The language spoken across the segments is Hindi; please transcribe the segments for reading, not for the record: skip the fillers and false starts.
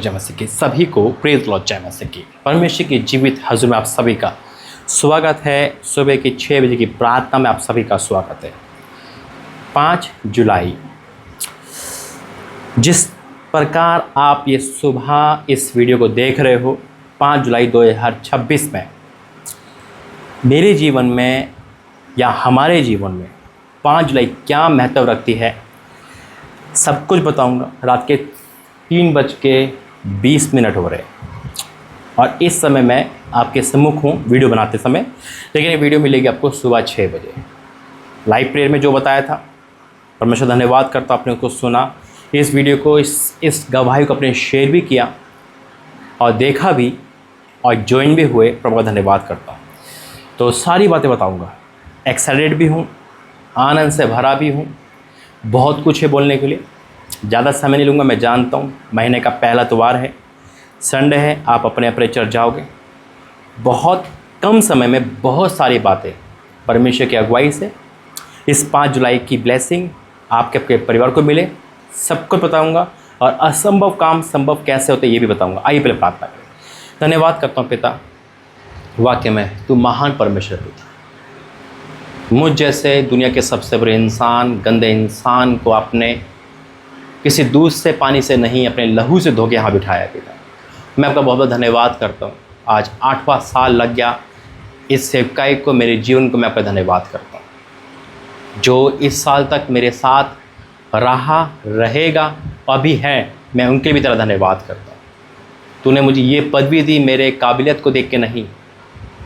जय मसीह की। सभी को प्रेज लॉर्ड जय मसीह की। परमेश्वर की जीवित हजूर में आप सभी का स्वागत है। सुबह की 6 बजे की प्रार्थना में आप सभी का स्वागत है। 5 जुलाई, जिस प्रकार आप ये सुबह इस वीडियो को देख रहे हो, 5 जुलाई 2026 में मेरे जीवन में या हमारे जीवन में 5 जुलाई क्या महत्व रखती है, सब कुछ बताऊंगा। रात के 3:20 हो रहे हैं और इस समय मैं आपके सम्मुख हूँ वीडियो बनाते समय, लेकिन ये वीडियो मिलेगी आपको सुबह 6 बजे। लाइव प्रेयर में जो बताया था, परमेश्वर धन्यवाद करता आपने उसको सुना, इस वीडियो को इस गवाही को अपने शेयर भी किया और देखा भी और ज्वाइन भी हुए। प्रभु का धन्यवाद करता हूँ। तो सारी बातें बताऊँगा। एक्साइटेड भी हूँ, आनंद से भरा भी हूँ, बहुत कुछ है बोलने के लिए। ज़्यादा समय नहीं लूँगा, मैं जानता हूँ महीने का पहला इतवार है, संडे है, आप अपने अपने चर्च जाओगे। बहुत कम समय में बहुत सारी बातें परमेश्वर की अगुवाई से इस 5 जुलाई की ब्लेसिंग आपके परिवार को मिले, सब कुछ बताऊँगा और असंभव काम संभव कैसे होते ये भी बताऊँगा। आइए पहले प्रार्थना करें। धन्यवाद करता हूँ पिता, वाकई में तू महान परमेश्वर पिता। मुझ जैसे दुनिया के सबसे बड़े इंसान, गंदे इंसान को आपने किसी दूध से पानी से नहीं, अपने लहू से धो के यहाँ बिठाया पिता। मैं आपका बहुत बहुत धन्यवाद करता हूँ। आज 8वां साल लग गया इस सेवकाई को, मेरे जीवन को मैं आपका धन्यवाद करता हूँ। जो इस साल तक मेरे साथ रहा, रहेगा, अभी है, मैं उनके भी तरह धन्यवाद करता हूँ। तूने मुझे ये पदवी दी मेरे काबिलियत को देख के नहीं,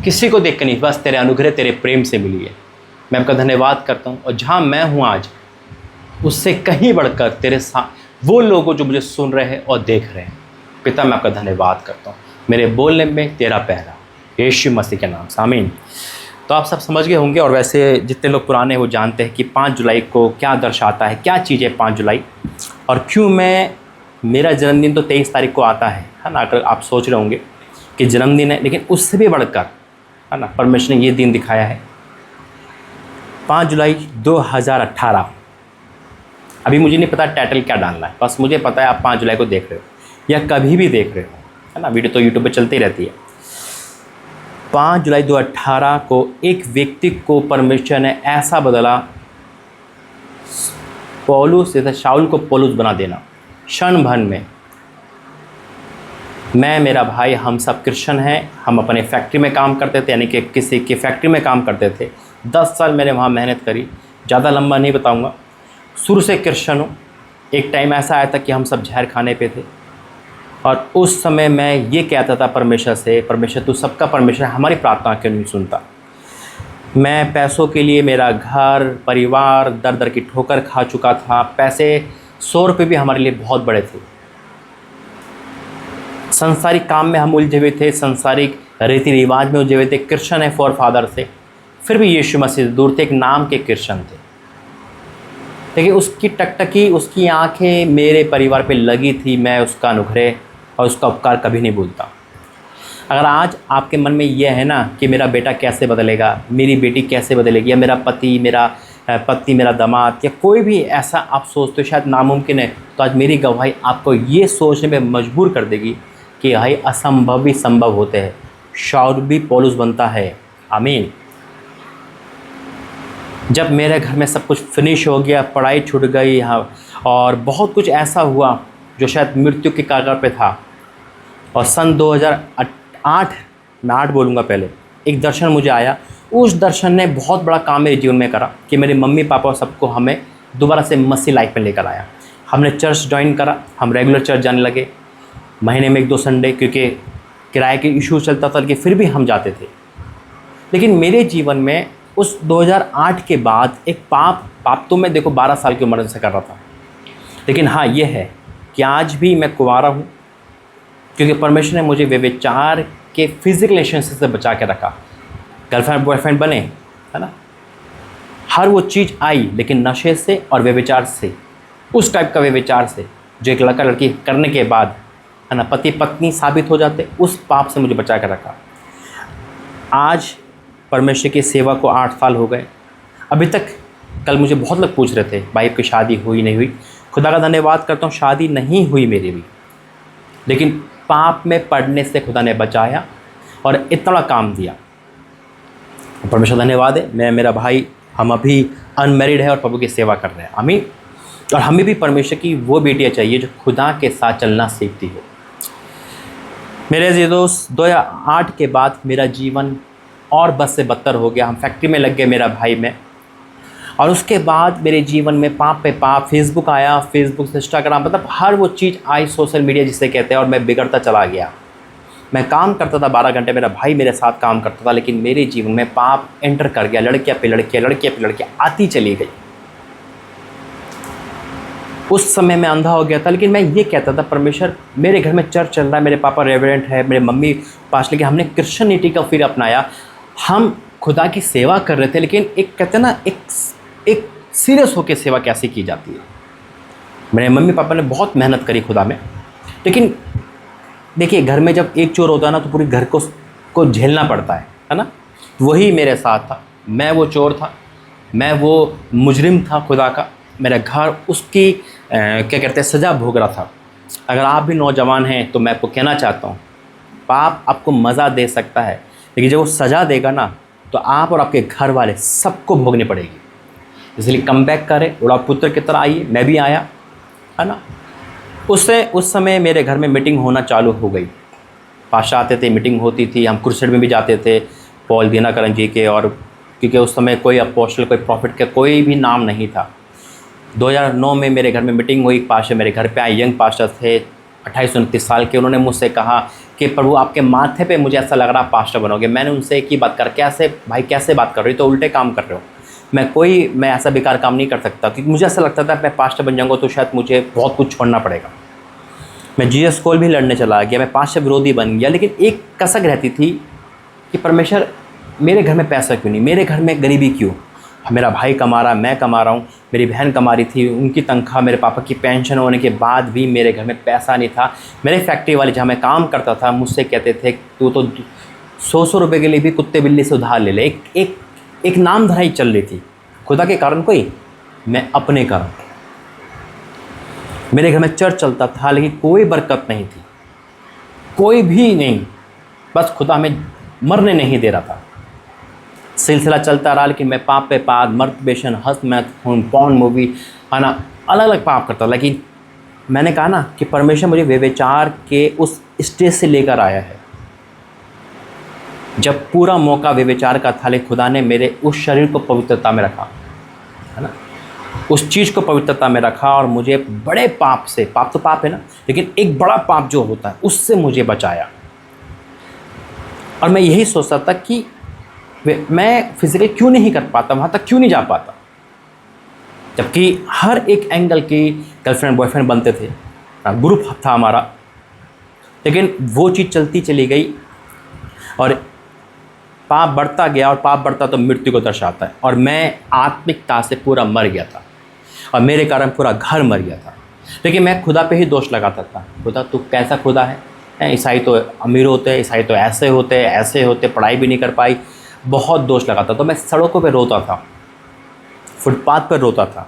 किसी को देख के नहीं, बस तेरे अनुग्रह तेरे प्रेम से मिली है। मैं आपका धन्यवाद करता हूँ। और जहाँ मैं हूँ आज, उससे कहीं बढ़कर तेरे साथ वो लोग जो मुझे सुन रहे हैं और देख रहे हैं पिता, मैं आपका धन्यवाद करता हूँ। मेरे बोलने में तेरा पहरा, यीशु मसीह के नाम से, आमीन। तो आप सब समझ गए होंगे, और वैसे जितने लोग पुराने हैं वो जानते हैं कि 5 जुलाई को क्या दर्शाता है, क्या चीज़ है 5 जुलाई, और क्यों मेरा जन्मदिन तो 23 तारीख को आता है ना। अगर आप सोच रहे होंगे कि जन्मदिन है, लेकिन उससे भी बढ़कर है ना, परमेश्वर ने ये दिन दिखाया है 5 जुलाई 2018। अभी मुझे नहीं पता टाइटल क्या डालना है, बस मुझे पता है आप 5 जुलाई को देख रहे हो या कभी भी देख रहे हो, है ना। वीडियो तो यूट्यूब पे चलती रहती है। 5 जुलाई 2018 को एक व्यक्ति को परमेश्वर ने ऐसा बदला, पौलुस जैसे शाऊल को पौलुस बना देना क्षण भर में। मैं, मेरा भाई, हम सब क्रिश्चियन हैं। हम अपने फैक्ट्री में काम करते थे, यानी कि किसी की फैक्ट्री में काम करते थे। 10 साल मैंने वहाँ मेहनत करी, ज़्यादा लंबा नहीं बताऊँगा। शुरू से क्रिश्चियन हूँ। एक टाइम ऐसा आया था कि हम सब जहर खाने पे थे, और उस समय मैं ये कहता था परमेश्वर से, परमेश्वर तू सबका परमेश्वर है, हमारी प्रार्थना क्यों नहीं सुनता। मैं पैसों के लिए मेरा घर परिवार दर दर की ठोकर खा चुका था। पैसे 100 रुपये भी हमारे लिए बहुत बड़े थे। संसारिक काम में हम उलझे हुए थे, संसारिक रीति रिवाज में उलझे हुए थे। क्रिश्चियन है फॉर फादर से, फिर भी यीशु मसीह से दूर थे, एक नाम के क्रिश्चियन थे। लेकिन उसकी टकटकी, उसकी आंखें मेरे परिवार पे लगी थी। मैं उसका अनुग्रह और उसका उपकार कभी नहीं भूलता। अगर आज आपके मन में यह है ना कि मेरा बेटा कैसे बदलेगा, मेरी बेटी कैसे बदलेगी, या मेरा पति, मेरा पत्नी, मेरा दामाद, या कोई भी ऐसा आप सोचते हो शायद नामुमकिन है, तो आज मेरी गवाही आपको ये सोचने में मजबूर कर देगी कि भाई असंभव भी संभव होते हैं। शाऊल भी पौलुस बनता है, आमीन। जब मेरे घर में सब कुछ फिनिश हो गया, पढ़ाई छूट गई यहाँ, और बहुत कुछ ऐसा हुआ जो शायद मृत्यु के कगार पे था, और सन 2008 मैं 8 बोलूँगा पहले, एक दर्शन मुझे आया। उस दर्शन ने बहुत बड़ा काम मेरे जीवन में करा कि मेरे मम्मी पापा और सबको हमें दोबारा से मसीह लाइफ में लेकर आया। हमने चर्च ज्वाइन करा, हम रेगुलर चर्च जाने लगे, महीने में 1-2 संडे, क्योंकि किराए के इशू चलता था कि फिर भी हम जाते थे। लेकिन मेरे जीवन में उस 2008 के बाद एक पाप तो मैं देखो 12 साल की उम्र से कर रहा था, लेकिन हाँ ये है कि आज भी मैं कुंवारा हूँ, क्योंकि परमेश्वर ने मुझे व्यभिचार के फिजिकल रिलेशनशिप से बचा के रखा। गर्लफ्रेंड बॉयफ्रेंड बने, है ना, हर वो चीज़ आई, लेकिन नशे से और व्यभिचार से, उस टाइप का व्यभिचार से जो एक लड़का लड़की करने के बाद, है ना, पति पत्नी साबित हो जाते, उस पाप से मुझे बचा के रखा। आज परमेश्वर की सेवा को 8 साल हो गए। अभी तक कल मुझे बहुत लोग पूछ रहे थे भाई आपकी शादी हुई नहीं हुई। खुदा का धन्यवाद करता हूँ, शादी नहीं हुई मेरी भी। लेकिन पाप में पड़ने से खुदा ने बचाया और इतना बड़ा काम दिया। परमेश्वर धन्यवाद है। मैं, मेरा भाई, हम अभी अनमैरिड है और प्रभु की सेवा कर रहे हैं। आमीन। और हमें भी परमेश्वर की वो बेटियाँ चाहिए जो खुदा के साथ चलना सीखती हो। मेरे अजीज़ दोस्त, 2008 के बाद मेरा जीवन और बद से बदतर हो गया। हम फैक्ट्री में लग गए, मेरा भाई में। और उसके बाद मेरे जीवन में पाप पे पाप, फेसबुक आया, फेसबुक से इंस्टाग्राम, मतलब हर वो चीज़ आई, सोशल मीडिया जिसे कहते हैं, और मैं बिगड़ता चला गया। मैं काम करता था 12 घंटे, मेरा भाई मेरे साथ काम करता था, लेकिन मेरे जीवन में पाप एंटर कर गया। लड़कियां पे लड़कियां, लड़कियां पे लड़कियां आती चली गई। उस समय मैं अंधा हो गया था, लेकिन मैं ये कहता था, परमेश्वर, मेरे घर में चर्च चल रहा है, मेरे पापा रेवरेंट है, मेरे मम्मी पास, लेकिन हमने क्रिश्चियनिटी का फिर अपनाया। हम खुदा की सेवा कर रहे थे, लेकिन एक कहते हैं ना, एक सीरियस होकर सेवा कैसे की जाती है। मेरे मम्मी पापा ने बहुत मेहनत करी खुदा में, लेकिन देखिए, घर में जब एक चोर होता है ना, तो पूरे घर को झेलना पड़ता है ना। वही मेरे साथ था। मैं वो चोर था, मैं वो मुजरिम था खुदा का। मेरा घर उसकी क्या कहते हैं, सज़ा भोग रहा था। अगर आप भी नौजवान हैं तो मैं आपको कहना चाहता हूँ, पाप आपको मज़ा दे सकता है, लेकिन जब वो सज़ा देगा ना, तो आप और आपके घर वाले सबको भोगनी पड़ेगी। इसलिए कम बैक करें, उड़ा पुत्र की तरह आइए। मैं भी आया, है ना। उस समय मेरे घर में मीटिंग होना चालू हो गई। पाशा आते थे, मीटिंग होती थी, हम क्रूसेड में भी जाते थे, पॉल दिनाकरन जी के। और क्योंकि उस समय कोई अपोस्टल, कोई प्रॉफिट का कोई भी नाम नहीं था। 2009 में मेरे घर में मीटिंग हुई। पास्टर मेरे घर पे आए, यंग पास्टर थे, 28-29 साल के। उन्होंने मुझसे कहा कि प्रभु, आपके माथे पे मुझे ऐसा लग रहा आप पास्टर बनोगे। मैंने उनसे एक ही बात कर, कैसे भाई, कैसे बात कर रही हो, तो उल्टे काम कर रहे हो। मैं ऐसा बेकार काम नहीं कर सकता, क्योंकि मुझे ऐसा लगता था मैं पास्टर बन जाऊँगा तो शायद मुझे बहुत कुछ छोड़ना पड़ेगा। मैं जीएस कॉल भी लड़ने चला गया, मैं पास्टर विरोधी बन गया। लेकिन एक कसक रहती थी कि परमेश्वर, मेरे घर में पैसा क्यों नहीं, मेरे घर में गरीबी क्यों। मेरा भाई कमा रहा, मैं कमा रहा हूँ, मेरी बहन कमा रही थी, उनकी तनख्वाह, मेरे पापा की पेंशन होने के बाद भी मेरे घर में पैसा नहीं था। मेरे फैक्ट्री वाले जहाँ मैं काम करता था, मुझसे कहते थे, तू तो 100 रुपये के लिए भी कुत्ते बिल्ली से उधार ले ले। एक नाम धराई चल रही थी। खुदा के कारण कोई, मैं अपने कारण। मेरे घर में चर्च चलता था, लेकिन कोई बरकत नहीं थी, कोई भी नहीं। बस खुदा हमें मरने नहीं दे रहा था। सिलसिला चलता रहा, लेकिन मैं पाप पे पाप, मर्दबेशन, हंस मैथ, पॉर्न मूवी, है ना, अलग अलग पाप करता। लेकिन मैंने कहा ना कि परमेश्वर मुझे व्यभिचार के उस स्टेज से लेकर आया है जब पूरा मौका व्यभिचार का था, लेकिन खुदा ने मेरे उस शरीर को पवित्रता में रखा, है ना, उस चीज़ को पवित्रता में रखा, और मुझे बड़े पाप से, पाप तो पाप है ना, लेकिन एक बड़ा पाप जो होता है उससे मुझे बचाया। और मैं यही सोचता था कि मैं फिजिकली क्यों नहीं कर पाता, वहाँ तक क्यों नहीं जा पाता, जबकि हर एक एंगल की गर्लफ्रेंड बॉयफ्रेंड बनते थे, ग्रुप था हमारा। लेकिन वो चीज़ चलती चली गई, और पाप बढ़ता गया, और पाप बढ़ता तो मृत्यु को दर्शाता है। और मैं आत्मिकता से पूरा मर गया था, और मेरे कारण पूरा घर मर गया था। लेकिन मैं खुदा पे ही दोष लगाता था, खुदा तू कैसा खुदा है, ईसाई तो अमीर होते हैं, ईसाई तो ऐसे होते, पढ़ाई भी नहीं कर पाई, बहुत दोष लगाता। तो मैं सड़कों पे रोता था, फुटपाथ पर रोता था।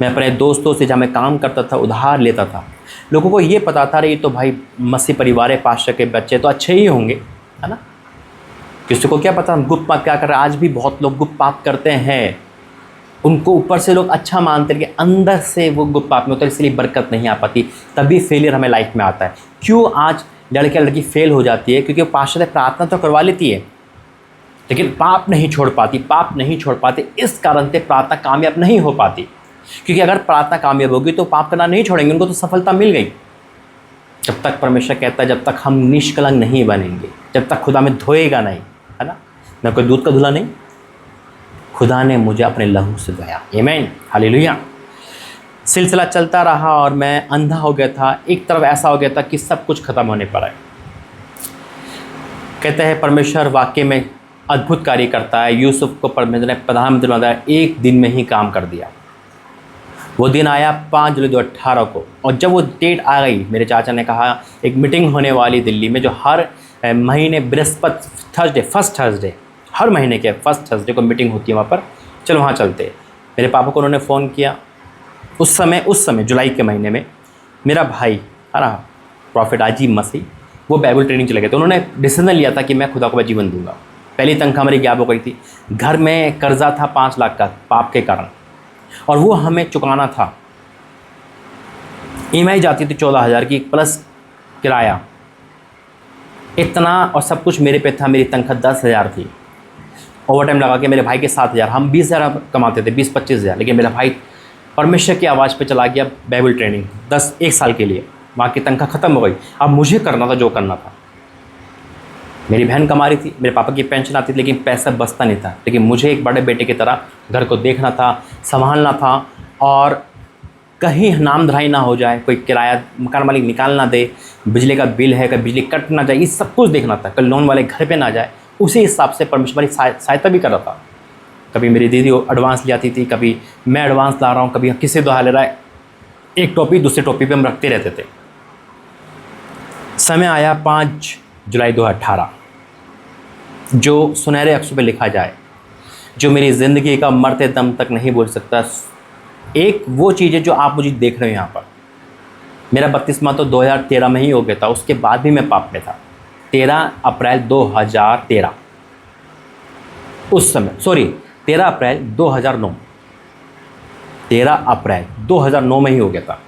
मैं अपने दोस्तों से जहाँ मैं काम करता था उधार लेता था। लोगों को ये पता था, ये तो भाई मसीह परिवार है, पास्टर के बच्चे तो अच्छे ही होंगे, है ना। किसी को क्या पता हम गुप्त पाप क्या कर रहे हैं। आज भी बहुत लोग गुप्त पाप करते हैं, उनको ऊपर से लोग अच्छा मानते हैं, अंदर से वो गुप्त पाप में होता है, इसलिए बरकत नहीं आ पाती। तभी फेलियर हमें लाइफ में आता है। क्यों आज लड़की फेल हो जाती है? क्योंकि वो पास्टर से प्रार्थना तो करवा लेती है, लेकिन पाप नहीं छोड़ पाती। इस कारण से प्रार्थना कामयाब नहीं हो पाती, क्योंकि अगर प्रार्थना कामयाब होगी तो पाप करना नहीं छोड़ेंगे, उनको तो सफलता मिल गई। जब तक परमेश्वर कहता है, जब तक हम निष्कलंक नहीं बनेंगे, जब तक खुदा में धोएगा नहीं, है ना, मैं कोई दूध का धुला नहीं, खुदा ने मुझे अपने लहू से धोया। आमीन, हालेलुया। सिलसिला चलता रहा और मैं अंधा हो गया था। एक तरफ ऐसा हो गया था कि सब कुछ खत्म होने पर है। कहते हैं परमेश्वर वाकई में अद्भुत कार्य करता है। यूसुफ को परमेश्वर ने प्रधानमंत्री बनाया, एक दिन में ही काम कर दिया। वो दिन आया 5 जुलाई 2018 को, और जब वो डेट आ गई, मेरे चाचा ने कहा एक मीटिंग होने वाली दिल्ली में, जो हर महीने बृहस्पति थर्सडे, फर्स्ट थर्सडे, हर महीने के फर्स्ट थर्सडे को मीटिंग होती है वहाँ पर, चलो वहाँ चलते। मेरे पापा को उन्होंने फ़ोन किया। उस समय जुलाई के महीने में मेरा भाई है ना, प्रॉफिट अजीब मसीह, वो बाइबल ट्रेनिंग चले गए थे। उन्होंने डिसीजन लिया था कि मैं खुदा को जीवन दूंगा। पहली तनख्वाह हमारी गायब हो गई थी। घर में कर्जा था 5 लाख का पाप के कारण, और वो हमें चुकाना था। ईएमआई जाती थी 14,000 की प्लस किराया, इतना, और सब कुछ मेरे पे था। मेरी तनख्वाह 10,000 थी। ओवर टाइम लगा के मेरे भाई के 7,000, हम 20,000 कमाते थे, 20-25,000। लेकिन मेरा भाई परमेश्वर की आवाज़ पे चला गया बाइबल ट्रेनिंग 1 साल के लिए। वहाँ की तनख्वाह ख़त्म हो गई। अब मुझे करना था जो करना था। मेरी बहन कमा रही थी, मेरे पापा की पेंशन आती थी, लेकिन पैसा बचता नहीं था। लेकिन मुझे एक बड़े बेटे की तरह घर को देखना था, संभालना था, और कहीं नामधराई ना हो जाए, कोई किराया मकान मालिक निकाल ना दे, बिजली का बिल है कभी बिजली कट ना जाए, ये सब कुछ देखना था। कल लोन वाले घर पे ना जाए, उसी हिसाब से परमेश्वर की सहायता भी कर रहा था। कभी मेरी दीदी एडवांस ले आती थी, कभी मैं एडवांस ला रहा हूँ, कभी किसी दोहा ले रहा है। एक टॉपिक दूसरे टॉपिक पे हम रखते रहते थे। समय आया 5 जुलाई 2018, जो सुनहरे अक्षर पे लिखा जाए, जो मेरी ज़िंदगी का मरते दम तक नहीं भूल सकता। एक वो चीज़ है जो आप मुझे देख रहे हो यहाँ पर। मेरा बपतिस्मा तो 2013 में ही हो गया था, उसके बाद भी मैं पाप में था। 13 अप्रैल 2013 उस समय, सॉरी 13 अप्रैल 2009, 13 अप्रैल 2009 में ही हो गया था।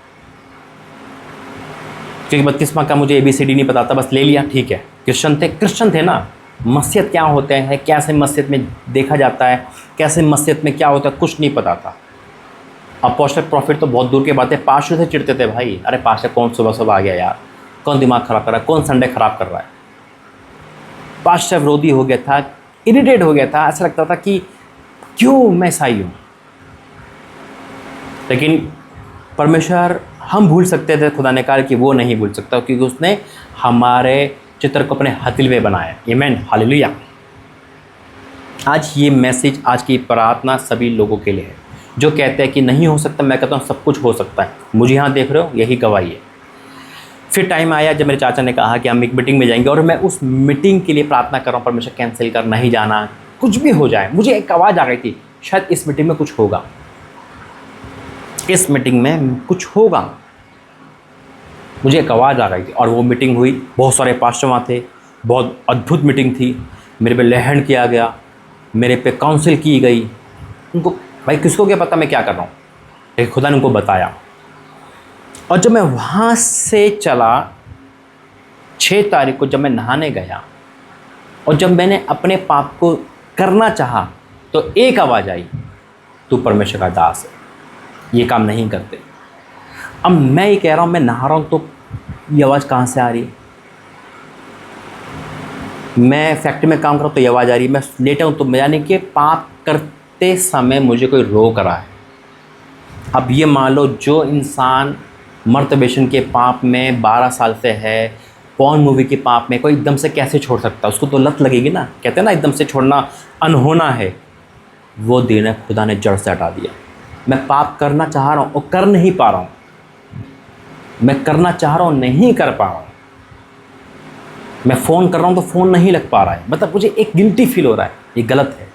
क्योंकि बपतिस्मा का मुझे ABCD नहीं पता था, बस ले लिया, ठीक है। क्रिश्चियन थे ना। मस्जिद क्या होते हैं, कैसे मस्जिद में देखा जाता है, कैसे मस्जिद में क्या होता है, कुछ नहीं पता था। अपोस्टल प्रॉफिट तो बहुत दूर की बात है, पास्टर से चिढ़ते थे भाई, अरे पास्टर कौन सुबह सुबह आ गया यार, कौन दिमाग ख़राब कर रहा है, कौन संडे ख़राब कर रहा है। पास्टर विरोधी हो गया था, इरिटेट हो गया था, ऐसा लगता था कि क्यों मैं ईसाई हूँ। लेकिन परमेश्वर, हम भूल सकते थे, खुदा ने कहा कि वो नहीं भूल सकता, क्योंकि उसने हमारे चित्र को अपने हथेली बनाया। आमीन, हालेलुया। आज ये मैसेज, आज की प्रार्थना सभी लोगों के लिए है जो कहते हैं कि नहीं हो सकता। मैं कहता हूँ सब कुछ हो सकता है। मुझे यहाँ देख रहे हो, यही गवाही है। फिर टाइम आया जब मेरे चाचा ने कहा कि हम एक मीटिंग में जाएंगे, और मैं उस मीटिंग के लिए प्रार्थना कर रहा हूँ, परमेश्वर कैंसिल कर, नहीं जाना, कुछ भी हो जाए। मुझे एक आवाज़ आ गई थी, शायद इस मीटिंग में कुछ होगा, इस मीटिंग में कुछ होगा। मुझे एक आवाज़ आ गई थी, और वो मीटिंग हुई। बहुत सारे पास्टर वहाँ थे, बहुत अद्भुत मीटिंग थी। मेरे पे लहन किया गया, मेरे पे काउंसिल की गई। उनको भाई किसको क्या पता मैं क्या कर रहा हूँ, लेकिन खुदा ने उनको बताया। और जब मैं वहाँ से चला 6 तारीख को, जब मैं नहाने गया और जब मैंने अपने पाप को करना चाहा, तो एक आवाज़ आई, तू परमेश्वर का दास है, ये काम नहीं करते। अब मैं ये कह रहा हूँ, मैं नहा रहा हूँ, तो ये आवाज़ कहाँ से आ रही है? मैं फैक्ट्री में काम कर रहा हूँ तो ये आवाज़ आ रही है। मैं लेटा हूँ तो यानी कि पाप करते समय मुझे कोई रोक रहा है। अब ये मान लो, जो इंसान मर्तबेशन के पाप में 12 साल से है, पॉर्न मूवी के पाप में, कोई एकदम से कैसे छोड़ सकता है? उसको तो लत लगेगी ना। कहते हैं ना, एकदम से छोड़ना अनहोना है। वो दिन खुदा ने जड़ से हटा दिया। मैं पाप करना चाह रहा हूँ और कर नहीं पा रहा हूँ। मैं करना चाह रहा हूँ, नहीं कर पा रहा हूँ। मैं फ़ोन कर रहा हूँ तो फ़ोन नहीं लग पा रहा है। मतलब मुझे एक गिल्टी फील हो रहा है, ये गलत है।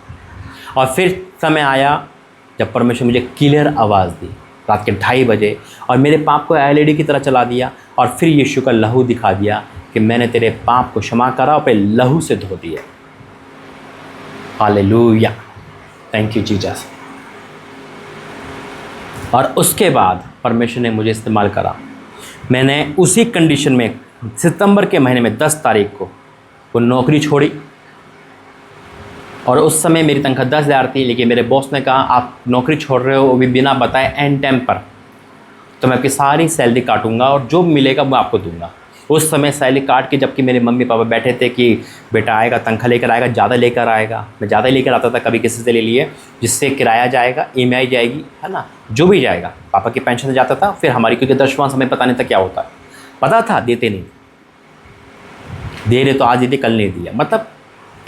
और फिर समय आया जब परमेश्वर मुझे क्लियर आवाज़ दी, रात के 2:30 बजे, और मेरे पाप को LED की तरह चला दिया। और फिर यीशु का लहू दिखा दिया कि मैंने तेरे पाप को क्षमा करा और अपने लहू से धो दिया। Hallelujah, thank you Jesus. और उसके बाद परमेश्वर ने मुझे इस्तेमाल करा। मैंने उसी कंडीशन में सितंबर के महीने में 10 तारीख को वो नौकरी छोड़ी। और उस समय मेरी तनख्वाह 10,000 थी, लेकिन मेरे बॉस ने कहा आप नौकरी छोड़ रहे हो, वो भी बिना बताए, एंड टाइम पर, तो मैं आपकी सारी सैलरी काटूंगा और जो मिलेगा मैं आपको दूंगा। उस समय सैलरी काट के, जबकि मेरे मम्मी पापा बैठे थे कि बेटा आएगा, तनख्वाह लेकर आएगा, ज़्यादा लेकर आएगा। मैं ज़्यादा लेकर आता था, कभी किसी से ले लिए, जिससे किराया जाएगा, EMI जाएगी, है ना, जो भी जाएगा। पापा की पेंशन से जाता था। फिर हमारी, क्योंकि 10वां समय पता नहीं था क्या होता है, पता था देते नहीं, दे रहे तो आज दे दे, कल नहीं दिया। मतलब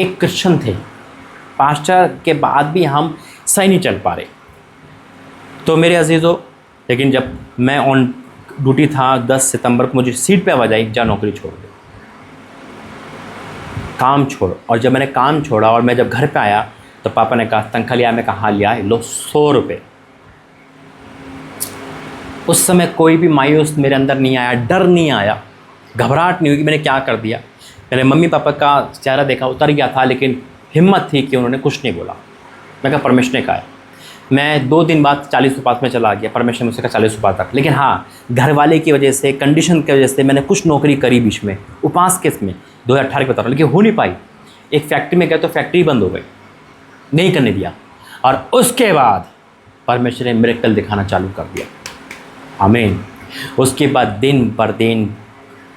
एक क्रिश्चियन थे, पास्टर के बाद भी हम सही नहीं चल पा रहे। तो मेरे अजीज़ों, लेकिन जब मैं ऑन ड्यूटी था 10 सितंबर को, मुझे सीट पे आवाज़ आई, जा नौकरी छोड़ दे, काम छोड़। और जब मैंने काम छोड़ा और मैं जब घर पे आया तो पापा ने कहा तनख्वाह लिया? मैं कहा हाँ लिया है, लो 100 रुपये। उस समय कोई भी मायूस मेरे अंदर नहीं आया, डर नहीं आया। घबराहट नहीं हुई कि मैंने क्या कर दिया। मेरे मम्मी पापा का चेहरा देखा, उतर गया था, लेकिन हिम्मत थी कि उन्होंने कुछ नहीं बोला। मैं कहा परमेश्वर ने कहा है। मैं 2 दिन बाद 40 उपास में चला गया। परमेश्वर ने मुझसे कहा 40 उपास तक। लेकिन हाँ, घर वाले की वजह से, कंडीशन की वजह से मैंने कुछ नौकरी करी बीच में, उपास के इसमें 2018 के बता रहा हूँ, लेकिन हो नहीं पाई। एक फैक्ट्री में गए तो फैक्ट्री बंद हो गई, नहीं करने दिया। और उसके बाद परमेश्वर ने मिरेकल दिखाना चालू कर दिया। आमीन। उसके बाद दिन पर दिन,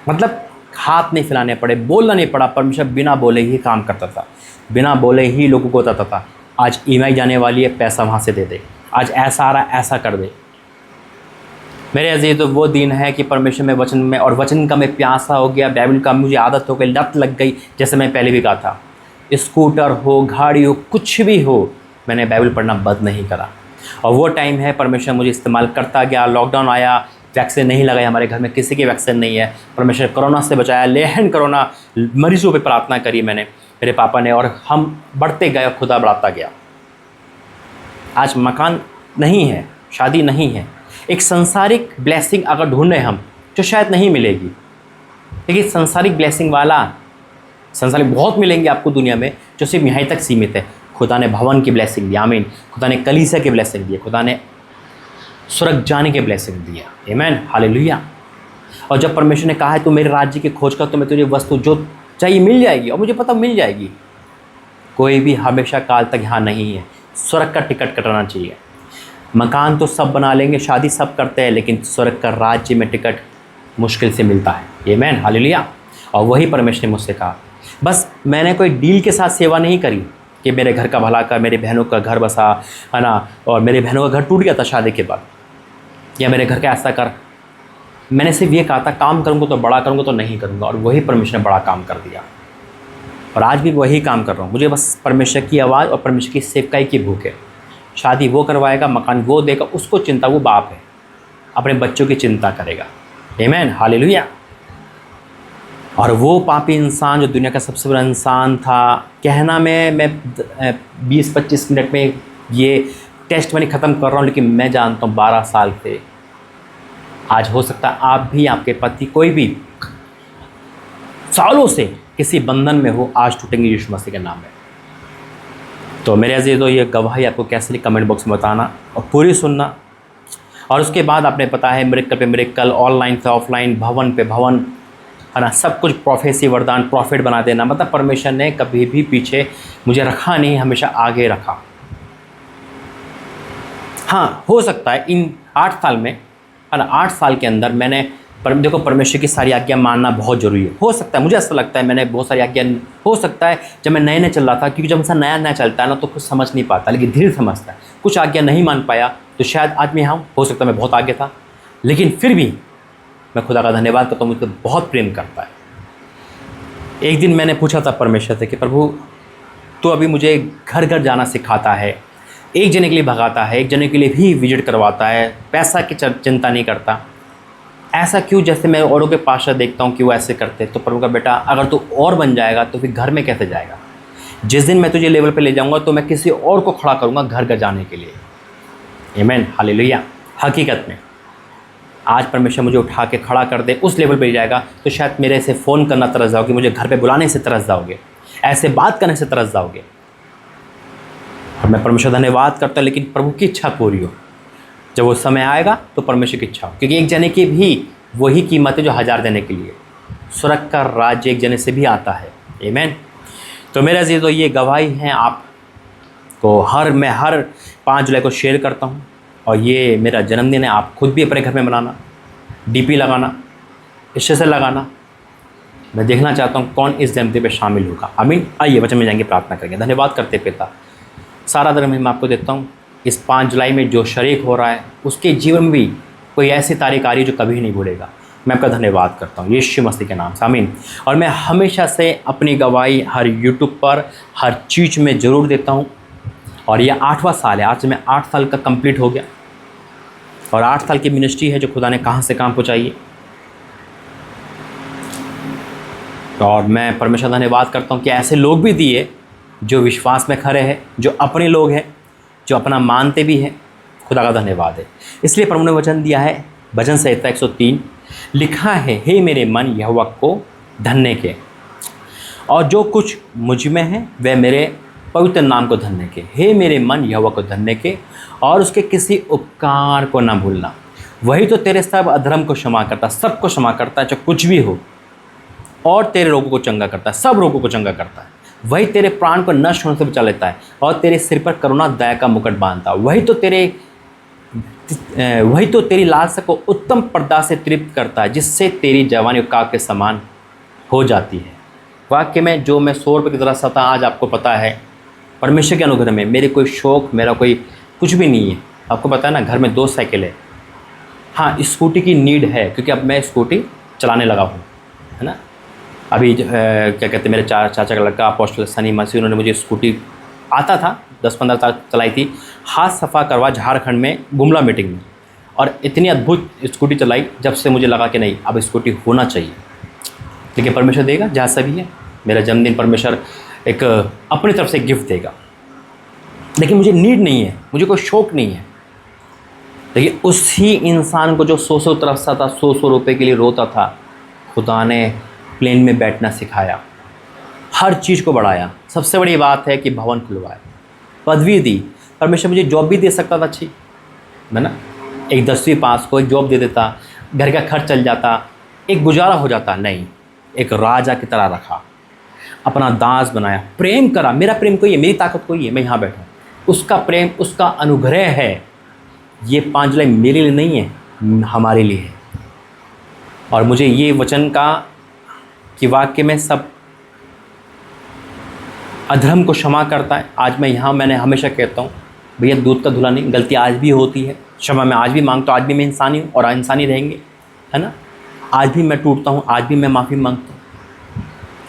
मतलब हाथ नहीं फैलाने पड़े, बोलना नहीं पड़ा। परमेश्वर बिना बोले ही काम करता था, बिना बोले ही लोगों को बताता था। आज ईएमआई जाने वाली है, पैसा वहाँ से दे दे। आज ऐसा आ रहा है, ऐसा कर दे। मेरे अजीज, तो वो दिन है कि परमेश्वर में, वचन में, और वचन का मैं प्यासा हो गया। बाइबल का मुझे आदत हो गई, लत लग गई। जैसे मैं पहले भी कहा था, स्कूटर हो, गाड़ी हो, कुछ भी हो, मैंने बाइबल पढ़ना बंद नहीं करा। और वो टाइम है परमेश्वर मुझे इस्तेमाल करता गया। लॉकडाउन आया, वैक्सीन नहीं लगाया, हमारे घर में किसी की वैक्सीन नहीं है। परमेश्वर कोरोना से बचाया, लेकिन कोरोना मरीजों पे प्रार्थना करी मैंने, मेरे पापा ने, और हम बढ़ते गए, खुदा बढ़ाता गया। आज मकान नहीं है, शादी नहीं है, एक संसारिक ब्लेसिंग अगर ढूंढे हम, जो शायद नहीं मिलेगी, लेकिन संसारिक ब्लेसिंग वाला, संसारिक बहुत मिलेंगे आपको दुनिया में, जो सिर्फ यहीं तक सीमित है। खुदा ने भवन की ब्लेसिंग दी, आमीन। खुदा ने कलीसिया की ब्लेसिंग दी, खुदा ने स्वर्ग जाने की ब्लेसिंग दिया, आमीन, हालेलुया। और जब परमेश्वर ने कहा है तू मेरे राज्य की खोज कर, तो मैं तुझे वस्तु जो चाहिए मिल जाएगी, और मुझे पता मिल जाएगी। कोई भी हमेशा काल तक यहाँ नहीं है। स्वर्ग का टिकट कटाना चाहिए। मकान तो सब बना लेंगे, शादी सब करते हैं, लेकिन स्वर्ग का राज्य में टिकट मुश्किल से मिलता है, आमीन, हालेलुया। और वही परमेश्वर ने मुझसे कहा। बस मैंने कोई डील के साथ सेवा नहीं करी कि मेरे घर का भला कर, मेरे बहनों का घर बसा, है ना, और मेरे बहनों का घर टूट गया था शादी के बाद, या मेरे घर का ऐसा कर। मैंने सिर्फ ये कहा था, काम करूँगा तो बड़ा करूँगा, तो नहीं करूँगा। और वही परमेश्वर ने बड़ा काम कर दिया, और आज भी वही काम कर रहा हूँ। मुझे बस परमेश्वर की आवाज़ और परमेश्वर की सेवकाई की भूख है। शादी वो करवाएगा, मकान वो देगा, उसको चिंता, वो बाप है, अपने बच्चों की चिंता करेगा, आमीन, हालेलुया। और वो पापी इंसान जो दुनिया का सबसे बड़ा इंसान था, कहना मैं 20-25 मिनट में ये टेस्ट मैंने ख़त्म कर रहा हूँ, लेकिन मैं जानता हूँ 12 साल थे। आज हो सकता है आप भी, आपके पति, कोई भी सालों से किसी बंधन में हो, आज टूटेंगे यीशु मसीह के नाम में। तो मेरे अजीज़ों, ये गवाही आपको कैसे लगी कमेंट बॉक्स में बताना, और पूरी सुनना। और उसके बाद आपने पता है, मिरेकल पे मिरेकल, ऑनलाइन से ऑफलाइन, भवन पे भवन, है ना, सब कुछ प्रोफेसी, वरदान, प्रॉफिट बना देना। मतलब परमेश्वर ने कभी भी पीछे मुझे रखा नहीं, हमेशा आगे रखा। हाँ, हो सकता है इन 8 साल में, है ना, 8 साल के अंदर मैंने देखो, परमेश्वर की सारी आज्ञा मानना बहुत ज़रूरी है। हो सकता है, मुझे ऐसा लगता है, मैंने बहुत सारी आज्ञा, हो सकता है जब मैं नए नए चल रहा था, क्योंकि जब इंसान नया नया चलता है ना, तो कुछ समझ नहीं पाता, लेकिन धीरे समझता है। कुछ आज्ञा नहीं मान पाया, तो शायद आज मैं यहाँ, हो सकता है मैं बहुत आगे था, लेकिन फिर भी मैं खुदा का धन्यवाद करता हूँ, मुझको बहुत प्रेम करता है। एक दिन मैंने पूछा था परमेश्वर से कि प्रभु, तो अभी मुझे घर घर जाना सिखाता है, एक जने के लिए भगाता है, एक जने के लिए भी विजिट करवाता है, पैसा की चिंता नहीं करता, ऐसा क्यों? जैसे मैं औरों के पास देखता हूँ कि वो ऐसे करते। तो प्रभु का बेटा, अगर तू और बन जाएगा तो फिर घर में कैसे जाएगा? जिस दिन मैं तुझे लेवल पे ले जाऊँगा तो मैं किसी और को खड़ा करूँगा घर घर जाने के लिए, आमीन, हालेलुया। हकीकत में आज परमेश्वर मुझे उठा के खड़ा कर दे, उस लेवल पे ले जाएगा, तो शायद मेरे से फ़ोन करना तरस जाओगे, मुझे घर पे बुलाने से तरस जाओगे, ऐसे बात करने से तरस जाओगे। और मैं परमेश्वर धन्यवाद करता हूँ, लेकिन प्रभु की इच्छा पूरी हो। जब वो समय आएगा तो परमेश्वर की इच्छा हो, क्योंकि एक जने की भी वही कीमत है जो 1000 देने के लिए। स्वर्ग का राज्य एक जने से भी आता है, आमीन। तो मेरे अजीज़, तो ये गवाही हैं आपको। मैं हर 5 जुलाई को शेयर करता हूँ, और ये मेरा जन्मदिन है। आप खुद भी अपने घर में मनाना, डीपी लगाना, स्टेटस लगाना। मैं देखना चाहता हूँ कौन इस जन्मदिन पे शामिल होगा, आमीन। आइए वचन में जाएंगे, प्रार्थना करेंगे। धन्यवाद करते पिता, सारा धर्म मैं आपको देता हूँ। इस 5 जुलाई में जो शरीक हो रहा है, उसके जीवन में भी कोई ऐसी तारीख आ रही है जो कभी नहीं भूलेगा। मैं आपका धन्यवाद करता हूँ यीशु मसीह के नाम से, आमीन। और मैं हमेशा से अपनी गवाही हर यूट्यूब पर, हर चीज़ में ज़रूर देता हूँ। और ये 8वां साल है, आज से मैं 8 साल का कंप्लीट हो गया, और 8 साल की मिनिस्ट्री है जो खुदा ने कहाँ से कहाँ पहुँचाई है। और मैं परमेश्वर धन्यवाद करता हूँ कि ऐसे लोग भी दिए जो विश्वास में खड़े हैं, जो अपने लोग हैं, जो अपना मानते भी हैं। खुदा का धन्यवाद है। इसलिए प्रभु ने वचन दिया है भजन संहिता 103 लिखा है, हे मेरे मन यहोवा को धन्य के, और जो कुछ मुझ में है वह मेरे पवित्र नाम को धन्य के। हे मेरे मन यहोवा को धन्य के, और उसके किसी उपकार को न भूलना। वही तो तेरे सब अधर्म को क्षमा करता, सबको क्षमा करता है, चाहे कुछ भी हो, और तेरे रोगों को चंगा करता है, सब रोगों को चंगा करता है। वही तेरे प्राण को नष्ट होने से बचा लेता है, और तेरे सिर पर करुणा दया का मुकुट बांधता है। वही तो तेरी लालसा को उत्तम पर्दा से तृप्त करता है, जिससे तेरी जवानी काग के समान हो जाती है। वाक्य में जो मैं 100 रुपये की तरह सता, आज आपको पता है परमेश्वर के अनुग्रह में मेरे कोई शौक़, मेरा कोई कुछ भी नहीं है। आपको पता है ना, घर में 2 साइकिल है। हाँ, स्कूटी की नीड है, क्योंकि अब मैं स्कूटी चलाने लगा हूँ, है ना। अभी क्या कहते हैं, मेरे चाचा का लड़का अपोस्टल सनी मसीह, उन्होंने मुझे स्कूटी आता था 10-15 साल चलाई थी, हाथ सफ़ा करवा झारखंड में गुमला मीटिंग में, और इतनी अद्भुत स्कूटी चलाई, जब से मुझे लगा कि नहीं, अब स्कूटी होना चाहिए। देखिए, परमेश्वर देगा जहाँ से भी है। मेरा जन्मदिन परमेश्वर एक अपनी तरफ से गिफ्ट देगा, लेकिन मुझे नीड नहीं है, मुझे कोई शौक़ नहीं है। देखिए, उसी इंसान को जो 100 तरफता था, 100 रुपये के लिए रोता था, खुदा ने प्लेन में बैठना सिखाया, हर चीज़ को बढ़ाया। सबसे बड़ी बात है कि भवन खुलवाया, पदवी दी। परमेश्वर मुझे जॉब भी दे सकता था अच्छी, है ना। एक 10वीं पास को एक जॉब दे देता, घर का खर्च चल जाता, एक गुजारा हो जाता। नहीं, एक राजा की तरह रखा, अपना दास बनाया, प्रेम करा। मेरा प्रेम कोई है, मेरी ताकत कोई है, मैं यहाँ बैठा हूँ। उसका प्रेम, उसका अनुग्रह है। ये 5 जुलाई मेरे लिए नहीं है, हमारे लिए है। और मुझे ये वचन का कि वाक्य में सब अधर्म को क्षमा करता है। आज मैं यहाँ, मैंने हमेशा कहता हूँ, भैया दूध का धुला नहीं, गलती आज भी होती है, क्षमा मैं आज भी मांगता हूँ। आज भी मैं इंसानी हूँ और इंसानी रहेंगे, है ना। आज भी मैं टूटता हूँ, आज भी मैं माफ़ी मांगता हूँ।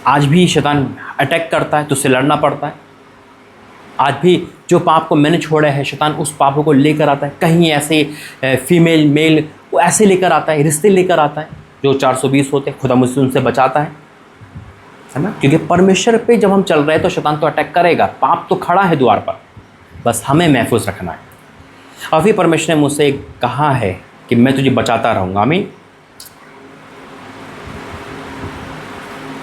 आज भी शैतान अटैक करता है तो उससे लड़ना पड़ता है। आज भी जो पाप को मैंने छोड़ा है, शैतान उस पापों को लेकर आता है। कहीं ऐसे फीमेल मेल वो ऐसे लेकर आता है, रिश्ते लेकर आता है जो 420 होते हैं। खुदा मुझसे उनसे बचाता है ना। क्योंकि परमेश्वर पे जब हम चल रहे हैं तो शैतान तो अटैक करेगा, पाप तो खड़ा है द्वार पर, बस हमें महफूज रखना है। और फिर परमेश्वर ने मुझसे कहा है कि मैं तुझे बचाता रहूँगा। आमीन।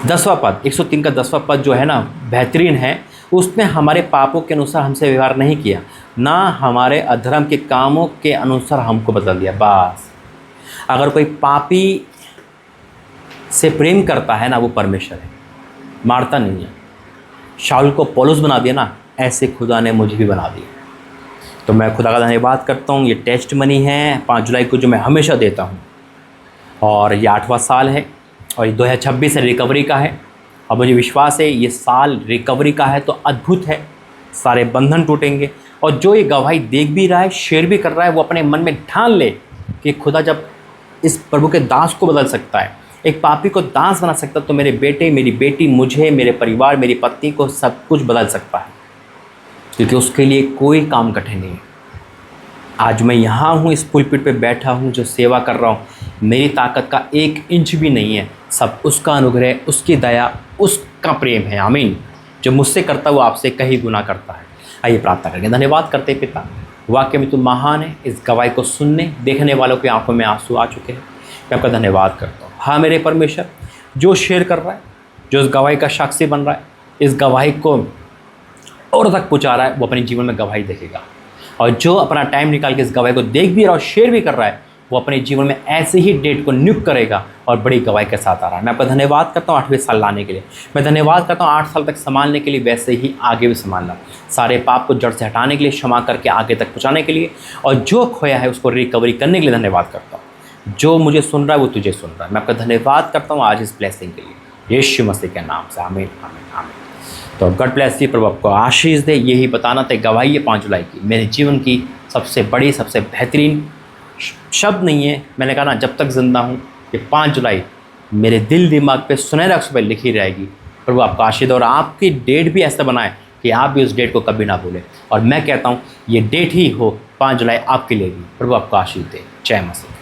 10वां पद, 103 का 10वां पद जो है ना, बेहतरीन है। उसने हमारे पापों के अनुसार हमसे व्यवहार नहीं किया, ना हमारे अधर्म के कामों के अनुसार हमको बदल दिया। बस अगर कोई पापी से प्रेम करता है ना, वो परमेश्वर है, मारता नहीं है। शाऊल को पौलुस बना दिया ना, ऐसे खुदा ने मुझे भी बना दिया। तो मैं खुदा का धन्यवाद करता हूँ। ये टेस्ट मनी है 5 जुलाई को जो मैं हमेशा देता हूँ, और ये 8वां साल है, और ये 2026 से रिकवरी का है। और मुझे विश्वास है ये साल रिकवरी का है तो अद्भुत है, सारे बंधन टूटेंगे। और जो ये गवाही देख भी रहा है, शेयर भी कर रहा है, वो अपने मन में ठान ले कि खुदा जब इस प्रभु के दास को बदल सकता है, एक पापी को दास बना सकता है, तो मेरे बेटे, मेरी बेटी, मुझे, मेरे परिवार, मेरी पत्नी को सब कुछ बदल सकता है, क्योंकि उसके लिए कोई काम कठिन नहीं है। आज मैं यहाँ हूँ, इस पुलपिट पे बैठा हूँ, जो सेवा कर रहा हूँ, मेरी ताकत का 1 इंच भी नहीं है, सब उसका अनुग्रह, उसकी दया, उसका प्रेम है। आमीन। जो मुझसे करता है वो आपसे कहीं गुना करता है। आइए प्रार्थना करेंगे। धन्यवाद करते पिता, वाक्य में तुम महान है। इस गवाही को सुनने, देखने वालों की आंखों में आंसू आ चुके हैं, मैं आपका धन्यवाद करता हूँ। हाँ मेरे परमेश्वर, जो शेयर कर रहा है, जो इस गवाही का साक्षी बन रहा है, इस गवाही को और तक पहुँचा रहा है, वो अपने जीवन में गवाही देखेगा। और जो अपना टाइम निकाल के इस गवाही को देख भी रहा और शेयर भी कर रहा है, वो अपने जीवन में ऐसे ही डेट को नियुक्त करेगा और बड़ी गवाही के साथ आ रहा है। मैं आपका धन्यवाद करता हूँ 8वें साल लाने के लिए। मैं धन्यवाद करता हूँ 8 साल तक संभालने के लिए, वैसे ही आगे भी संभालना, सारे पाप को जड़ से हटाने के लिए, क्षमा करके आगे तक पहुँचाने के लिए, और जो खोया है उसको रिकवरी करने के लिए धन्यवाद करता हूँ। जो मुझे सुन रहा है वो तुझे सुन रहा है। मैं आपका धन्यवाद करता हूँ आज इस ब्लेसिंग के लिए, यीशु मसीह के नाम से। आमीन, आमीन, आमीन। तो गॉड ब्लेस यू, प्रभु आपको आशीष दे। यही बताना था, गवाही है 5 जुलाई की, मेरे जीवन की सबसे बड़ी, सबसे बेहतरीन शब्द नहीं है। मैंने कहा ना, जब तक जिंदा हूँ, ये 5 जुलाई मेरे दिल दिमाग पे सुनहरे अक्षर पर लिखी रहेगी। प्रभु आपका आशीष दे, और आपकी डेट भी ऐसा बनाए कि आप भी उस डेट को कभी ना भूलें। और मैं कहता हूँ ये डेट ही हो 5 जुलाई आपके लिए भी। प्रभु आपको आशीष दे। जय मसीह।